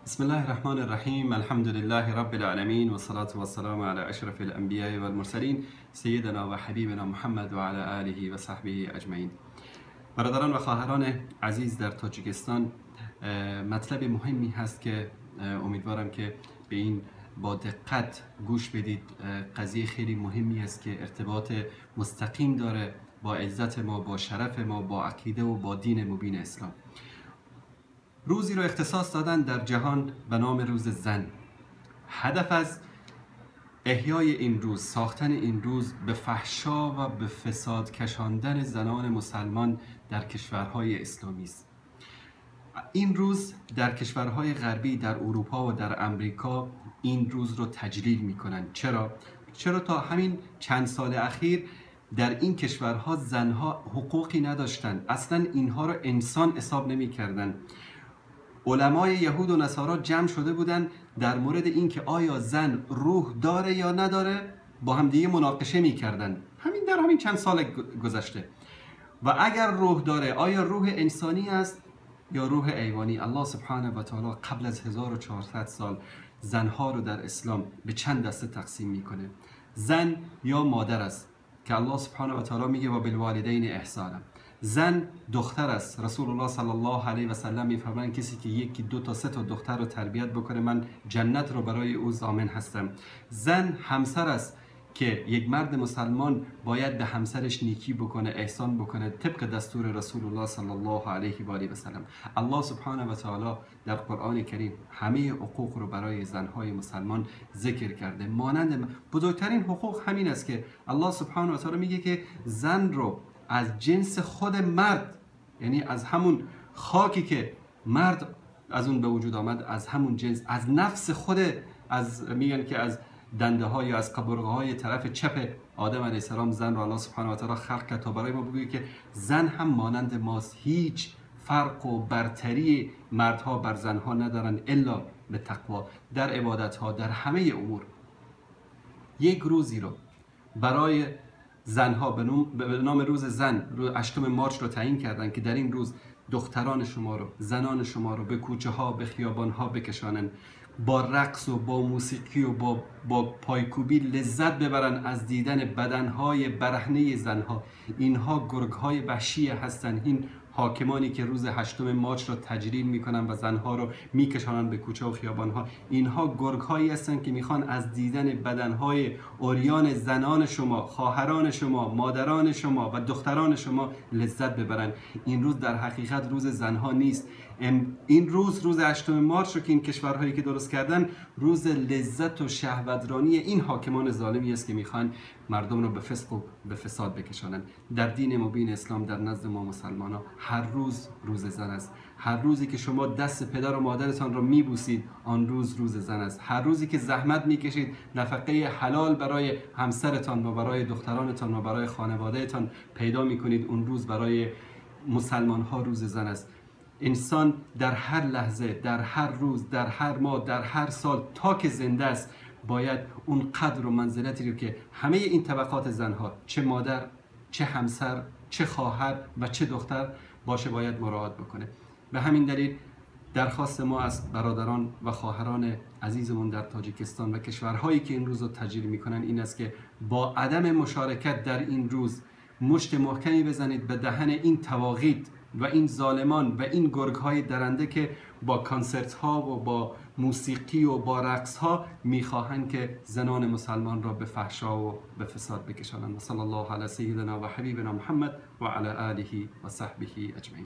بسم الله الرحمن الرحیم. الحمد لله رب العالمین و صلاة و السلام علی اشرف الانبیاء و المرسلین سیدنا و حبیبنا محمد و علی آله و صحبه اجمعین. برادران و خواهران عزیز در تاجیکستان، مطلب مهمی هست که امیدوارم که به این با دقت گوش بدید. قضیه خیلی مهمی است که ارتباط مستقیم داره با عزت ما، با شرف ما، با عقیده و با دین مبین اسلام. روزی رو اختصاص دادن در جهان به نام روز زن. هدف از احیای این روز، ساختن این روز، به فحشا و به فساد کشاندن زنان مسلمان در کشورهای اسلامی است. این روز در کشورهای غربی، در اروپا و در امریکا این روز رو تجلیل میکنن. چرا تا همین چند سال اخیر در این کشورها زنها حقوقی نداشتند. اصلا اینها رو انسان حساب نمیکردن. علمای یهود و نصارا جمع شده بودن در مورد اینکه آیا زن روح داره یا نداره، با هم دیگه مناقشه میکردن. در همین چند سال گذشته. و اگر روح داره، آیا روح انسانی است یا روح حیوانی؟ الله سبحانه و تعالی قبل از 1400 سال زنها رو در اسلام به چند دسته تقسیم میکنه. زن یا مادر است که الله سبحانه و تعالی میگه و بالوالدین احسانا. زن دختر است. رسول الله صلی الله علیه و سلم میفرمایند کسی که یکی، دو تا، سه تا دختر رو تربیت بکنه من جنت رو برای او ضامن هستم. زن همسر است که یک مرد مسلمان باید به همسرش نیکی بکنه، احسان بکنه طبق دستور رسول الله صلی الله علیه و آله و سلم. الله سبحانه و تعالی در قرآن کریم همه حقوق رو برای زنهای مسلمان ذکر کرده. مانند بزرگترین حقوق همین است که الله سبحانه و تعالی میگه که زن رو از جنس خود مرد، یعنی از همون خاکی که مرد از اون به وجود آمد، از همون جنس، از نفس خود، میگن که از دنده ها یا از قبرقه های طرف چپ آدم علیه السلام زن را الله سبحانه و تعالی خلق کرد تا برای ما بگوید که زن هم مانند ماست. هیچ فرق و برتری مردها بر زنها ندارن الا به تقوا، در عبادت ها، در همه امور. یک روزی رو برای زنها به نام روز زن، روز 8 مارچ رو تعیین کردن که در این روز دختران شما رو، زنان شما رو به کوچه ها، به خیابان ها بکشانن، با رقص و با موسیقی و با پایکوبی لذت ببرن از دیدن بدنهای برهنه زنها. اینها گرگهای وحشی هستند. این حاکمانی که روز 8 مارچ رو تجلیل میکنن و زنها رو میکشانن به کوچه و خیابانها، اینها گرگهایی هستند که میخوان از دیدن بدنهای عریان زنان شما، خواهران شما، مادران شما و دختران شما لذت ببرن. این روز در حقیقت روز زنها نیست. این روز 8 مارچ رو که این کشورهایی که درست کردن، روز لذت و شهوترانی این حاکمان ظالمی است که میخوان مردم رو به فسق و به فساد بکشانن. در دین مبین اسلام، در نزد ما مسلمان ها، هر روز روز زن است. هر روزی که شما دست پدر و مادرتان رو میبوسید، آن روز روز زن است. هر روزی که زحمت میکشید نفقه حلال برای همسرتان و برای دخترانتان و برای خانوادهتان پیدا میکنید، اون روز برای مسلمان ها روز زن است. انسان در هر لحظه، در هر روز، در هر ماه، در هر سال تا که زنده است باید اون قدر و منزلتی رو که همه این طبقات زنها، چه مادر، چه همسر، چه خواهر و چه دختر باشه، باید مراعات بکنه. به همین دلیل درخواست ما از برادران و خواهران عزیزمون در تاجیکستان و کشورهایی که این روز رو تجلیل میکنن این است که با عدم مشارکت در این روز مشت محکمی بزنید به دهن این طواغیت و این ظالمان و این گرگ‌های درنده که با کانسرت ها و با موسیقی و با رقص ها میخواهند که زنان مسلمان را به فحشا و به فساد بکشانند. صلی الله علی سیدنا و حبیبنا محمد و علی آله و صحبه اجمعین.